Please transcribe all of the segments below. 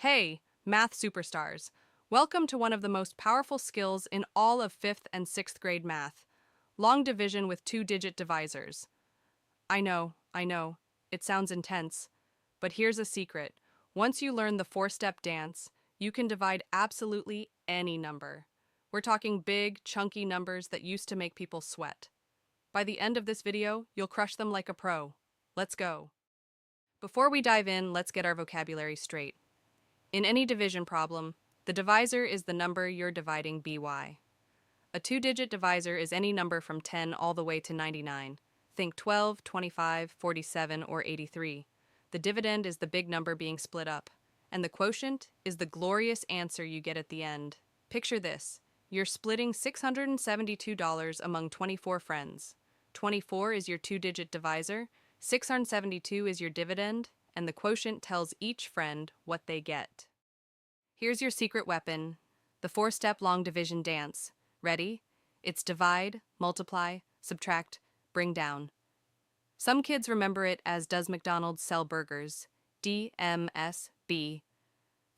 Hey, math superstars. Welcome to one of the most powerful skills in all of 5th and 6th grade math, long division with two-digit divisors. I know, it sounds intense, but here's a secret. Once you learn the four-step dance, you can divide absolutely any number. We're talking big, chunky numbers that used to make people sweat. By the end of this video, you'll crush them like a pro. Let's go. Before we dive in, let's get our vocabulary straight. In any division problem, the divisor is the number you're dividing by. A two-digit divisor is any number from 10 all the way to 99. Think 12, 25, 47, or 83. The dividend is the big number being split up, and the quotient is the glorious answer you get at the end. Picture this. You're splitting $672 among 24 friends. 24 is your two-digit divisor, 672 is your dividend, and the quotient tells each friend what they get. Here's your secret weapon, the four-step long division dance. Ready? It's divide, multiply, subtract, bring down. Some kids remember it as does McDonald's sell burgers? DMSB.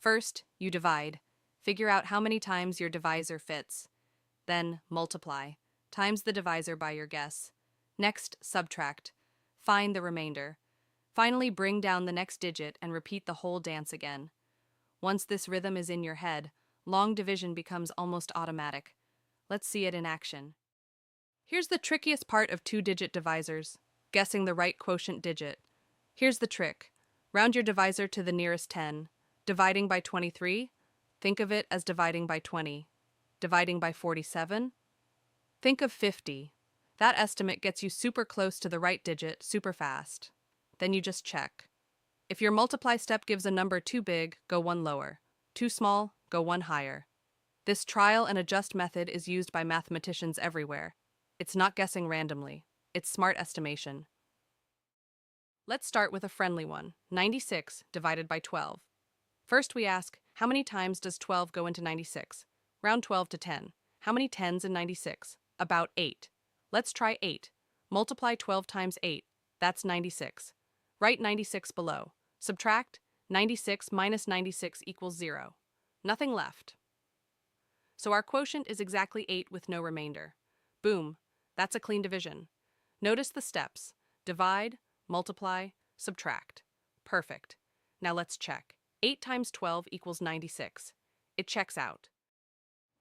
First, you divide. Figure out how many times your divisor fits. Then, multiply. Times the divisor by your guess. Next, subtract. Find the remainder. Finally, bring down the next digit and repeat the whole dance again. Once this rhythm is in your head, long division becomes almost automatic. Let's see it in action. Here's the trickiest part of two-digit divisors, guessing the right quotient digit. Here's the trick. Round your divisor to the nearest 10. Dividing by 23? Think of it as dividing by 20. Dividing by 47? Think of 50. That estimate gets you super close to the right digit super fast. Then you just check. If your multiply step gives a number too big, go one lower. Too small, go one higher. This trial and adjust method is used by mathematicians everywhere. It's not guessing randomly. It's smart estimation. Let's start with a friendly one, 96 divided by 12. First we ask, how many times does 12 go into 96? Round 12 to 10. How many 10s in 96? About 8. Let's try 8. Multiply 12 times 8. That's 96. Write 96 below. Subtract 96 minus 96 equals 0. Nothing left. So our quotient is exactly 8 with no remainder. Boom, that's a clean division. Notice the steps. Divide, multiply, subtract. Perfect. Now let's check. 8 times 12 equals 96. It checks out.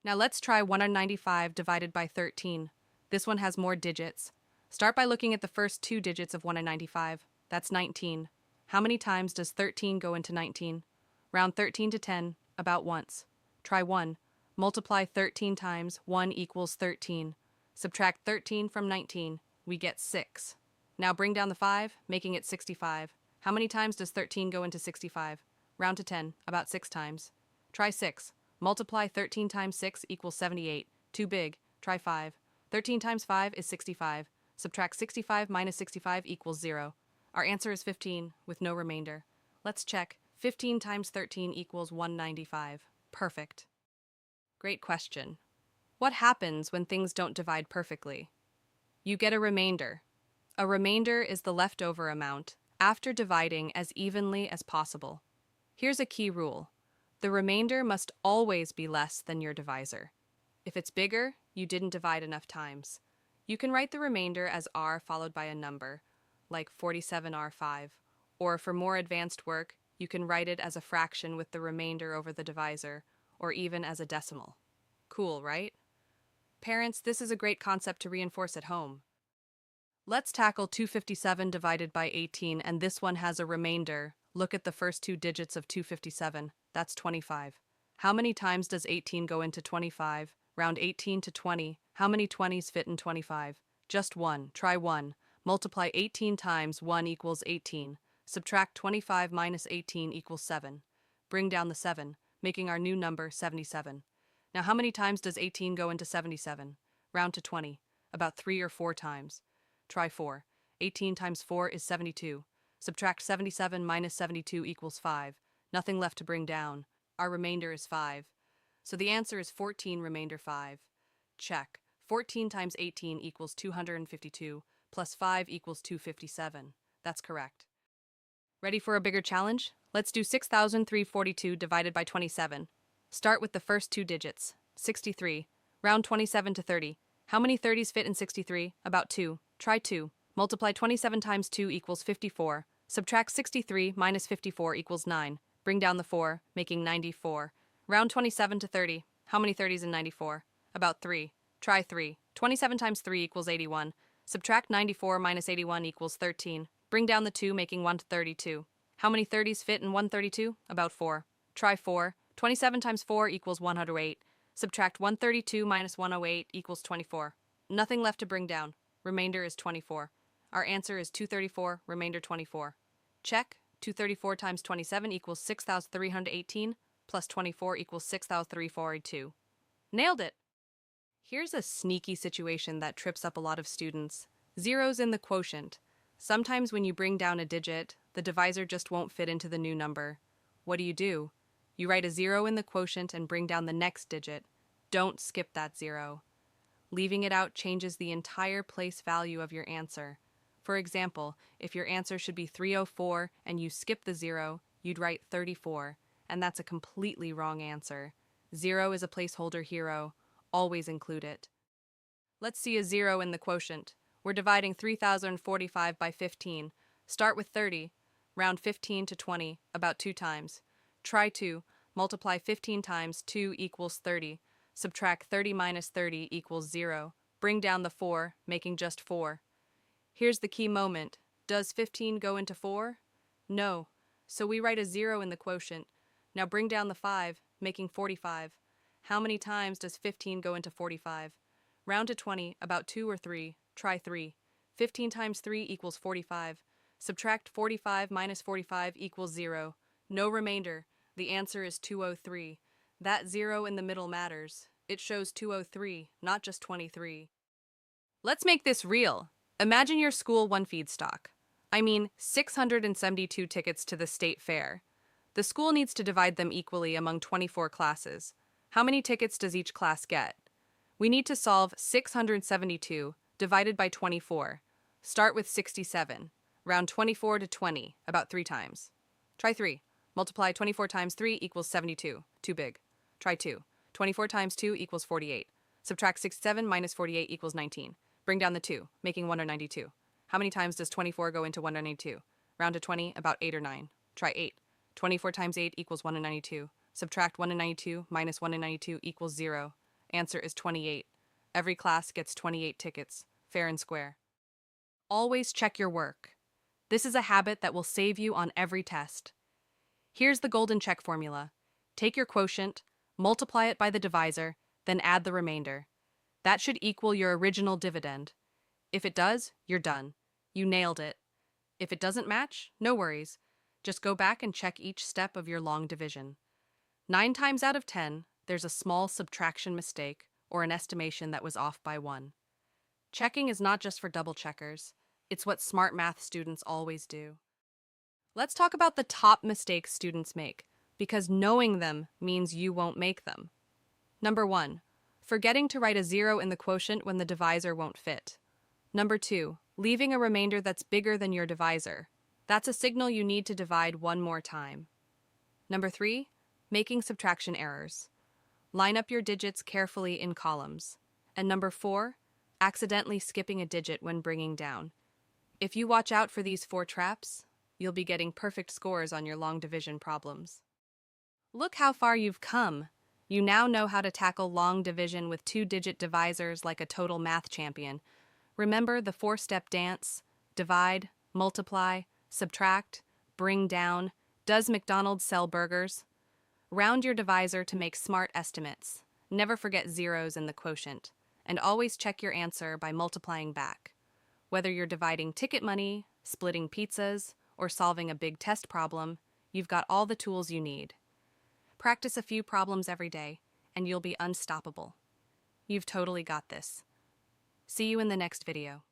Now let's try 195 divided by 13. This one has more digits. Start by looking at the first two digits of 195. That's 19. How many times does 13 go into 19? Round 13 to 10, about once. Try 1. Multiply 13 times 1 equals 13. Subtract 13 from 19. We get 6. Now bring down the 5, making it 65. How many times does 13 go into 65? Round to 10, about 6 times. Try 6. Multiply 13 times 6 equals 78. Too big. Try 5. 13 times 5 is 65. Subtract 65 minus 65 equals 0. Our answer is 15, with no remainder. Let's check. 15 times 13 equals 195. Perfect. Great question. What happens when things don't divide perfectly? You get a remainder. A remainder is the leftover amount after dividing as evenly as possible. Here's a key rule. The remainder must always be less than your divisor. If it's bigger, you didn't divide enough times. You can write the remainder as r followed by a number, like 47r5, or for more advanced work, you can write it as a fraction with the remainder over the divisor, or even as a decimal. Cool, right? Parents, this is a great concept to reinforce at home. Let's tackle 257 divided by 18, and this one has a remainder. Look at the first two digits of 257. That's 25. How many times does 18 go into 25? Round 18 to 20. How many 20s fit in 25? Just one. Try 1. Multiply 18 times 1 equals 18. Subtract 25 minus 18 equals 7. Bring down the 7, making our new number 77. Now how many times does 18 go into 77? Round to 20. About 3 or 4 times. Try 4. 18 times 4 is 72. Subtract 77 minus 72 equals 5. Nothing left to bring down. Our remainder is 5. So the answer is 14 remainder 5. Check. 14 times 18 equals 252, plus 5 equals 257. That's correct. Ready for a bigger challenge? Let's do 6,342 divided by 27. Start with the first two digits, 63. Round 27 to 30. How many 30s fit in 63? About 2. Try 2. Multiply 27 times 2 equals 54. Subtract 63 minus 54 equals 9. Bring down the 4, making 94. Round 27 to 30. How many 30s in 94? About 3. Try 3. 27 times 3 equals 81. Subtract 94 minus 81 equals 13. Bring down the 2, making 132. How many 30s fit in 132? About 4. Try 4. 27 times 4 equals 108. Subtract 132 minus 108 equals 24. Nothing left to bring down. Remainder is 24. Our answer is 234, remainder 24. Check. 234 times 27 equals 6,318, plus 24 equals 6,342. Nailed it! Here's a sneaky situation that trips up a lot of students. Zeros in the quotient. Sometimes when you bring down a digit, the divisor just won't fit into the new number. What do? You write a 0 in the quotient and bring down the next digit. Don't skip that 0. Leaving it out changes the entire place value of your answer. For example, if your answer should be 304 and you skip the 0, you'd write 34, and that's a completely wrong answer. 0 is a placeholder hero. Always include it. Let's see a 0 in the quotient. We're dividing 3,045 by 15. Start with 30. Round 15 to 20, about 2 times. Try 2. Multiply 15 times 2 equals 30. Subtract 30 minus 30 equals 0. Bring down the 4, making just 4. Here's the key moment. Does 15 go into 4? No. So we write a 0 in the quotient. Now bring down the 5, making 45. How many times does 15 go into 45? Round to 20, about 2 or 3. Try 3. 15 times 3 equals 45. Subtract 45 minus 45 equals 0. No remainder. The answer is 203. That 0 in the middle matters. It shows 203, not just 23. Let's make this real. Imagine your school won feedstock. 672 tickets to the state fair. The school needs to divide them equally among 24 classes. How many tickets does each class get? We need to solve 672 divided by 24. Start with 67. Round 24 to 20, about 3 times. Try 3. Multiply 24 times 3 equals 72. Too big. Try 2. 24 times 2 equals 48. Subtract 67 minus 48 equals 19. Bring down the 2, making 192. How many times does 24 go into 192? Round to 20, about 8 or 9. Try 8. 24 times 8 equals 192. Subtract 192 minus 192 equals 0. Answer is 28. Every class gets 28 tickets, fair and square. Always check your work. This is a habit that will save you on every test. Here's the golden check formula. Take your quotient, multiply it by the divisor, then add the remainder. That should equal your original dividend. If it does, you're done. You nailed it. If it doesn't match, no worries. Just go back and check each step of your long division. 9 times out of 10, there's a small subtraction mistake or an estimation that was off by 1. Checking is not just for double checkers. It's what smart math students always do. Let's talk about the top mistakes students make, because knowing them means you won't make them. Number 1. Forgetting to write a 0 in the quotient when the divisor won't fit. Number 2. Leaving a remainder that's bigger than your divisor. That's a signal you need to divide one more time. Number 3. Making subtraction errors. Line up your digits carefully in columns. And number 4. Accidentally skipping a digit when bringing down. If you watch out for these 4 traps, you'll be getting perfect scores on your long division problems. Look how far you've come. You now know how to tackle long division with 2-digit divisors like a total math champion. Remember the 4-step dance: divide, multiply, subtract, bring down. Does McDonald's sell burgers? Round your divisor to make smart estimates. Never forget zeros in the quotient. And always check your answer by multiplying back. Whether you're dividing ticket money, splitting pizzas, or solving a big test problem, you've got all the tools you need. Practice a few problems every day, and you'll be unstoppable. You've totally got this. See you in the next video.